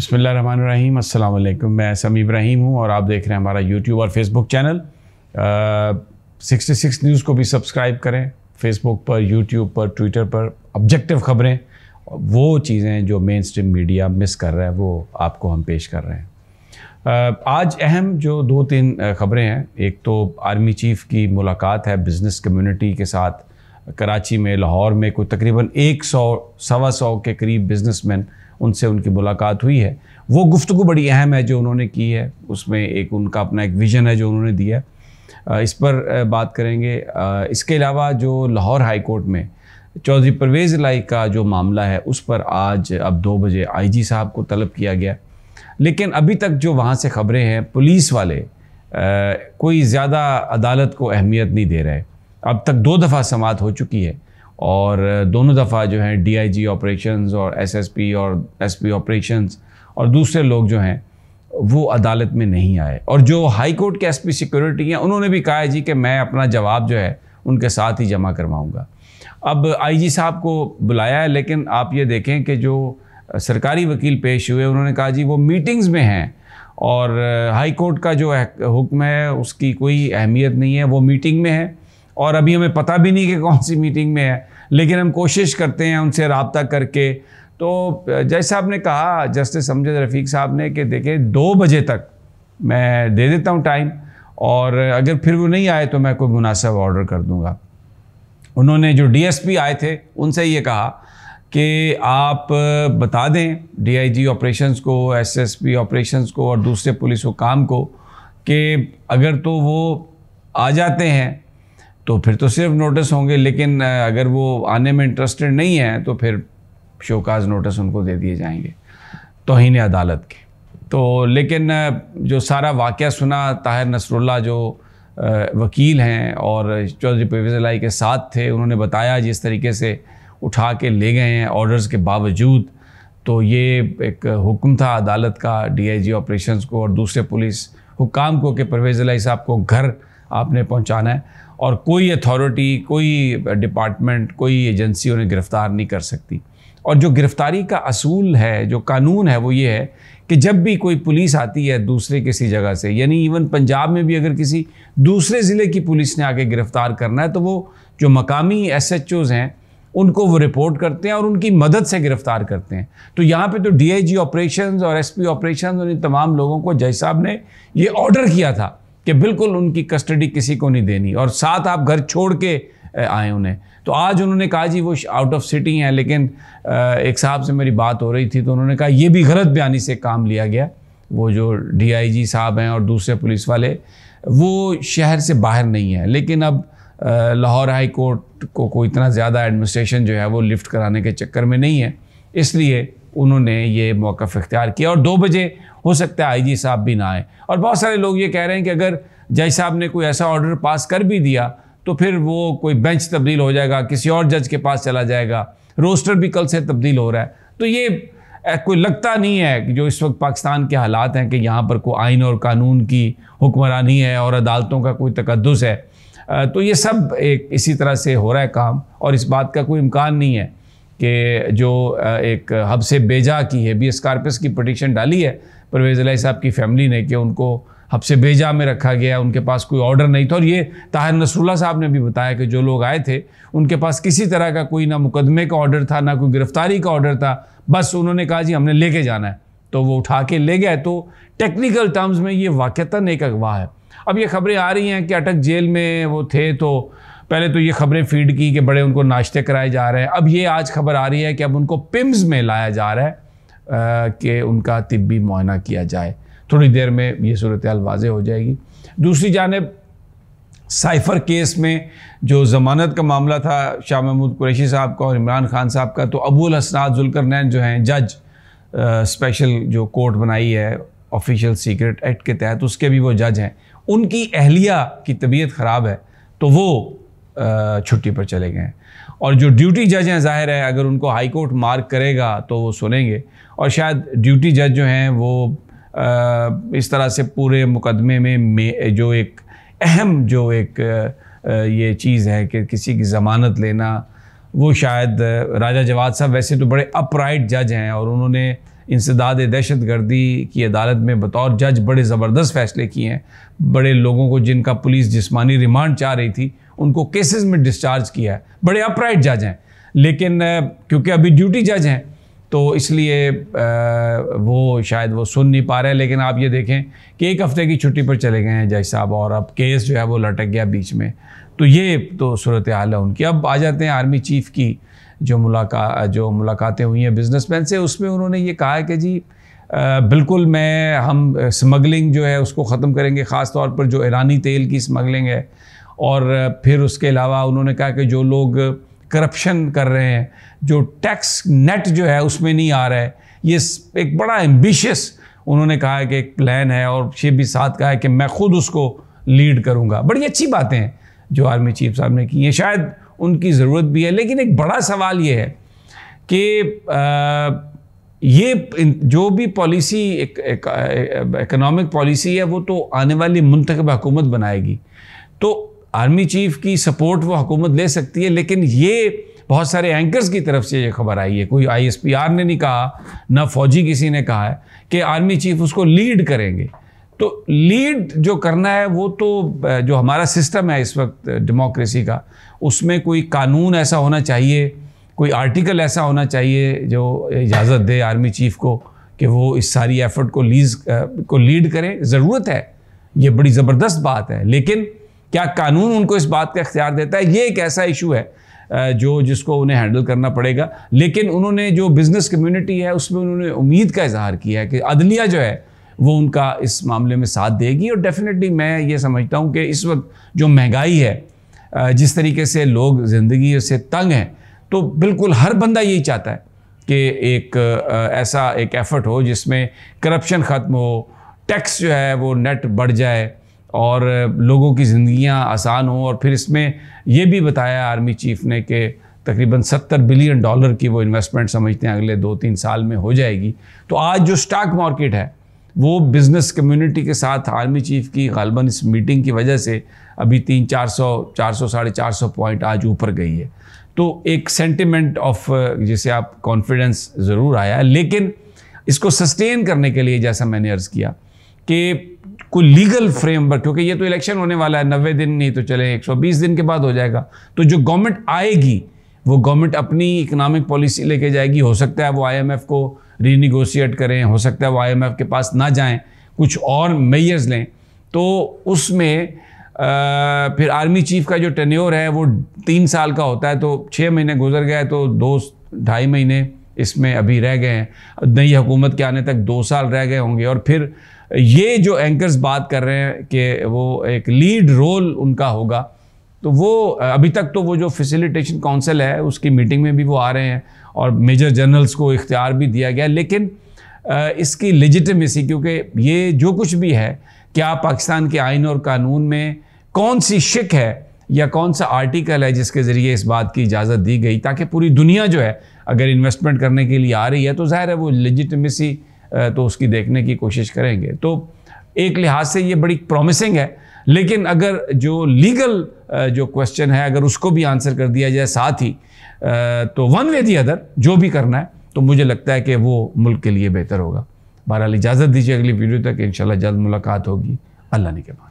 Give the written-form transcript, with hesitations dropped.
बिस्मिल्लाहिर्रहमानिर्रहीम। अस्सलाम वालेकुम। मैं समी इब्राहिम हूँ और आप देख रहे हैं हमारा यूट्यूब और फेसबुक चैनल। 66 न्यूज़ को भी सब्सक्राइब करें। फेसबुक पर, यूट्यूब पर, ट्विटर पर ऑब्जेक्टिव खबरें, वो चीज़ें जो मेन स्ट्रीम मीडिया मिस कर रहा है वो आपको हम पेश कर रहे हैं। आज अहम जो 2-3 खबरें हैं, एक तो आर्मी चीफ़ की मुलाकात है बिज़नेस कम्युनिटी के साथ कराची में, लाहौर में कोई तकरीबन 100-125 के करीब बिजनेसमैन, उनसे उनकी मुलाकात हुई है। वो गुफ्तगू बड़ी अहम है जो उन्होंने की है, उसमें एक उनका अपना एक विज़न है जो उन्होंने दिया है, इस पर बात करेंगे। इसके अलावा जो लाहौर हाई कोर्ट में चौधरी परवेज़ इलाही का जो मामला है उस पर आज अब 2 बजे आईजी साहब को तलब किया गया, लेकिन अभी तक जो वहाँ से ख़बरें हैं, पुलिस वाले कोई ज़्यादा अदालत को अहमियत नहीं दे रहे। अब तक 2 दफ़ा समाअत हो चुकी है और दोनों दफ़ा जो हैं डीआईजी ऑपरेशंस और एसएसपी और एसपी ऑपरेशंस और दूसरे लोग जो हैं वो अदालत में नहीं आए। और जो हाई कोर्ट के एसपी सिक्योरिटी हैं उन्होंने भी कहा है जी कि मैं अपना जवाब जो है उनके साथ ही जमा करवाऊँगा। अब आईजी साहब को बुलाया है, लेकिन आप ये देखें कि जो सरकारी वकील पेश हुए उन्होंने कहा जी वो मीटिंग्स में हैं और हाई कोर्ट का जो हुक्म है उसकी कोई अहमियत नहीं है, वो मीटिंग में है और अभी हमें पता भी नहीं कि कौन सी मीटिंग में है, लेकिन हम कोशिश करते हैं उनसे रब्ता करके। तो जज साहब ने कहा, जस्टिस अमजद रफ़ीक साहब ने, कि देखें 2 बजे तक मैं दे देता हूँ टाइम और अगर फिर वो नहीं आए तो मैं कोई मुनासिब ऑर्डर कर दूँगा। उन्होंने जो डीएसपी आए थे उनसे ये कहा कि आप बता दें डीआईजी ऑपरेशंस को, एसएसपी ऑपरेशंस को और दूसरे पुलिस हुकाम को कि अगर तो वो आ जाते हैं तो फिर तो सिर्फ नोटिस होंगे, लेकिन अगर वो आने में इंटरेस्टेड नहीं है तो फिर शोकाज नोटिस उनको दे दिए जाएंगे तौहीन अदालत के। तो लेकिन जो सारा वाक़या सुना, ताहिर नसरुल्लाह जो वकील हैं और चौधरी परवेज़ इलाही के साथ थे, उन्होंने बताया जिस तरीके से उठा के ले गए हैं ऑर्डर्स के बावजूद। तो ये एक हुक्म था अदालत का डीआईजी ऑपरेशंस को और दूसरे पुलिस हुकाम को कि परवेज़ इलाही साहब को घर आपने पहुंचाना है और कोई अथॉरिटी, कोई डिपार्टमेंट, कोई एजेंसी उन्हें गिरफ़्तार नहीं कर सकती। और जो गिरफ़्तारी का असूल है, जो कानून है, वो ये है कि जब भी कोई पुलिस आती है दूसरे किसी जगह से, यानी इवन पंजाब में भी अगर किसी दूसरे ज़िले की पुलिस ने आके गिरफ़्तार करना है तो वो जो मकामी एसएचओज़ हैं उनको वो रिपोर्ट करते हैं और उनकी मदद से गिरफ़्तार करते हैं। तो यहाँ पे तो डीआईजी ऑपरेशंस और एसपी ऑपरेशंस और इन तमाम लोगों को जज साहब ने ये ऑर्डर किया था कि बिल्कुल उनकी कस्टडी किसी को नहीं देनी और साथ आप घर छोड़ के आए उन्हें। तो आज उन्होंने कहा जी वो आउट ऑफ सिटी हैं, लेकिन एक साहब से मेरी बात हो रही थी तो उन्होंने कहा ये भी गलत बयानी से काम लिया गया। वो जो डीआईजी साहब हैं और दूसरे पुलिस वाले वो शहर से बाहर नहीं है, लेकिन अब लाहौर हाई कोर्ट को कोई इतना ज़्यादा एडमिनिस्ट्रेशन जो है वो लिफ्ट कराने के चक्कर में नहीं है, इसलिए उन्होंने ये मौक़िफ़ इख्तियार किया और 2 बजे हो सकता है आईजी साहब भी ना आए। और बहुत सारे लोग ये कह रहे हैं कि अगर जज साहब ने कोई ऐसा ऑर्डर पास कर भी दिया तो फिर वो कोई बेंच तब्दील हो जाएगा, किसी और जज के पास चला जाएगा, रोस्टर भी कल से तब्दील हो रहा है। तो ये कोई लगता नहीं है कि जो इस वक्त पाकिस्तान के हालात हैं कि यहाँ पर कोई आइन और कानून की हुक्मरानी है और अदालतों का कोई तकद्दुस है। तो ये सब एक इसी तरह से हो रहा है काम और इस बात का कोई इम्कान नहीं है कि जो एक हब से बेजा की हेबियस कार्पस की पटिशन डाली है परवेज़ इलाही साहब की फैमिली ने कि उनको हब से बेजा में रखा गया, उनके पास कोई ऑर्डर नहीं था। और ये ताहिर नसरुल्लाह साहब ने भी बताया कि जो लोग आए थे उनके पास किसी तरह का कोई ना मुकदमे का ऑर्डर था, ना कोई गिरफ़्तारी का ऑर्डर था, बस उन्होंने कहा जी हमने लेके जाना है, तो वो उठा के ले गए। तो टेक्निकल टर्म्स में ये वाक़तन एक अगवा है। अब ये खबरें आ रही हैं कि अटक जेल में वो थे, तो पहले तो ये खबरें फीड की कि बड़े उनको नाश्ते कराए जा रहे हैं। अब ये आज खबर आ रही है कि अब उनको पिम्स में लाया जा रहा है कि उनका तिब्बी मुआयना किया जाए। थोड़ी देर में ये सूरत-ए-हाल वाज़ेह हो जाएगी। दूसरी जानिब साइफ़र केस में जो ज़मानत का मामला था शाह महमूद कुरैशी साहब का और इमरान खान साहब का, तो अबुल हसनात ज़ुल्करनैन जो हैं जज, स्पेशल जो कोर्ट बनाई है ऑफिशियल सीक्रेट एक्ट के तहत, उसके भी वो जज हैं। उनकी अहलिया की तबीयत ख़राब है तो वो छुट्टी पर चले गए हैं और जो ड्यूटी जज हैं ज़ाहिर है अगर उनको हाई कोर्ट मार्क करेगा तो वो सुनेंगे और शायद ड्यूटी जज जो हैं वो इस तरह से पूरे मुकदमे में जो एक अहम जो एक ये चीज़ है कि किसी की ज़मानत लेना, वो शायद राजा जवाद साहब वैसे तो बड़े अपराइट जज हैं और उन्होंने इंसदाद दहशत गर्दी की अदालत में बतौर जज बड़े ज़बरदस्त फ़ैसले किए हैं। बड़े लोगों को जिनका पुलिस जिस्मानी रिमांड चाह रही थी उनको केसेस में डिस्चार्ज किया है। बड़े अपराइट जज हैं, लेकिन क्योंकि अभी ड्यूटी जज हैं तो इसलिए वो शायद वो सुन नहीं पा रहे। लेकिन आप ये देखें कि 1 हफ़्ते की छुट्टी पर चले गए हैं जज साहब और अब केस जो है वो लटक गया बीच में। तो ये तो सूरत हाल है उनकी। अब आ जाते हैं आर्मी चीफ़ की जो मुलाकातें हुई हैं बिजनेसमैन से, उसमें उन्होंने ये कहा है कि जी बिल्कुल हम स्मगलिंग जो है उसको ख़त्म करेंगे, ख़ास तौर पर जो ईरानी तेल की स्मगलिंग है। और फिर उसके अलावा उन्होंने कहा कि जो लोग करप्शन कर रहे हैं, जो टैक्स नेट जो है उसमें नहीं आ रहा है, ये एक बड़ा एम्बिशियस उन्होंने कहा है कि एक प्लान है। और ये भी साथ कहा है कि मैं खुद उसको लीड करूँगा। बड़ी अच्छी बातें हैं जो आर्मी चीफ साहब ने की हैं, शायद उनकी ज़रूरत भी है। लेकिन एक बड़ा सवाल ये है कि ये जो भी पॉलिसी इकोनॉमिक पॉलिसी है वो तो आने वाली मुंतखब हुकूमत बनाएगी। तो आर्मी चीफ की सपोर्ट वो हुकूमत ले सकती है, लेकिन ये बहुत सारे एंकर्स की तरफ से ये खबर आई है, कोई ISPR ने नहीं कहा, ना फौजी किसी ने कहा है कि आर्मी चीफ उसको लीड करेंगे। तो लीड जो करना है वो तो जो हमारा सिस्टम है इस वक्त डेमोक्रेसी का, उसमें कोई कानून ऐसा होना चाहिए, कोई आर्टिकल ऐसा होना चाहिए जो इजाज़त दे आर्मी चीफ को कि वो इस सारी एफर्ट को लीड करें। ज़रूरत है, ये बड़ी ज़बरदस्त बात है, लेकिन क्या कानून उनको इस बात का इख्तियार देता है? ये एक ऐसा इशू है जिसको उन्हें हैंडल करना पड़ेगा। लेकिन उन्होंने जो बिज़नेस कम्युनिटी है उसमें उन्होंने उम्मीद का इजहार किया है कि अदलिया जो है वो उनका इस मामले में साथ देगी। और डेफिनेटली मैं ये समझता हूँ कि इस वक्त जो महंगाई है, जिस तरीके से लोग ज़िंदगी से तंग हैं, तो बिल्कुल हर बंदा यही चाहता है कि एक ऐसा एक एफ़र्ट हो जिसमें करप्शन ख़त्म हो, टैक्स जो है वो नेट बढ़ जाए और लोगों की ज़िंदगियां आसान हों। और फिर इसमें ये भी बताया आर्मी चीफ ने कि तकरीबन $70 बिलियन की वो इन्वेस्टमेंट समझते हैं अगले 2-3 साल में हो जाएगी। तो आज जो स्टॉक मार्केट है वो बिज़नेस कम्युनिटी के साथ आर्मी चीफ की गालबन इस मीटिंग की वजह से अभी 300-400 साढ़े 400 पॉइंट आज ऊपर गई है। तो एक सेंटिमेंट ऑफ जिसे आप कॉन्फिडेंस ज़रूर आया है, लेकिन इसको सस्टेन करने के लिए जैसा मैंने अर्ज़ किया कि कोई लीगल फ्रेमवर्क, क्योंकि ये तो इलेक्शन होने वाला है, 90 दिन नहीं तो चले 120 दिन के बाद हो जाएगा। तो जो गवर्नमेंट आएगी वो गवर्नमेंट अपनी इकोनॉमिक पॉलिसी लेके जाएगी। हो सकता है वो IMF को रीनिगोशिएट करें, हो सकता है वो IMF के पास ना जाएं, कुछ और मेजर्स लें। तो उसमें फिर आर्मी चीफ का जो टेन्योर है वो 3 साल का होता है, तो 6 महीने गुजर गए तो 2-2.5 महीने इसमें अभी रह गए हैं। नई हुकूमत के आने तक 2 साल रह गए होंगे। और फिर ये जो एंकर्स बात कर रहे हैं कि वो एक लीड रोल उनका होगा, तो वो अभी तक तो वो जो फैसिलिटेशन काउंसिल है उसकी मीटिंग में भी वो आ रहे हैं और मेजर जनरल्स को इख्तियार भी दिया गया। लेकिन इसकी लेजिटिमेसी, क्योंकि ये जो कुछ भी है, क्या पाकिस्तान के आइन और कानून में कौन सी शिक है या कौन सा आर्टिकल है जिसके ज़रिए इस बात की इजाज़त दी गई ताकि पूरी दुनिया जो है अगर इन्वेस्टमेंट करने के लिए आ रही है तो ज़ाहिर है वो लेजिटिमेसी तो उसकी देखने की कोशिश करेंगे। तो एक लिहाज से ये बड़ी प्रॉमिसिंग है। लेकिन अगर जो लीगल जो क्वेश्चन है अगर उसको भी आंसर कर दिया जाए साथ ही, तो वन वे दी अदर जो भी करना है, तो मुझे लगता है कि वो मुल्क के लिए बेहतर होगा। बहरहाल इजाज़त दीजिए, अगली वीडियो तक इंशाल्लाह जल्द मुलाकात होगी। अल्लाह ने के बाद।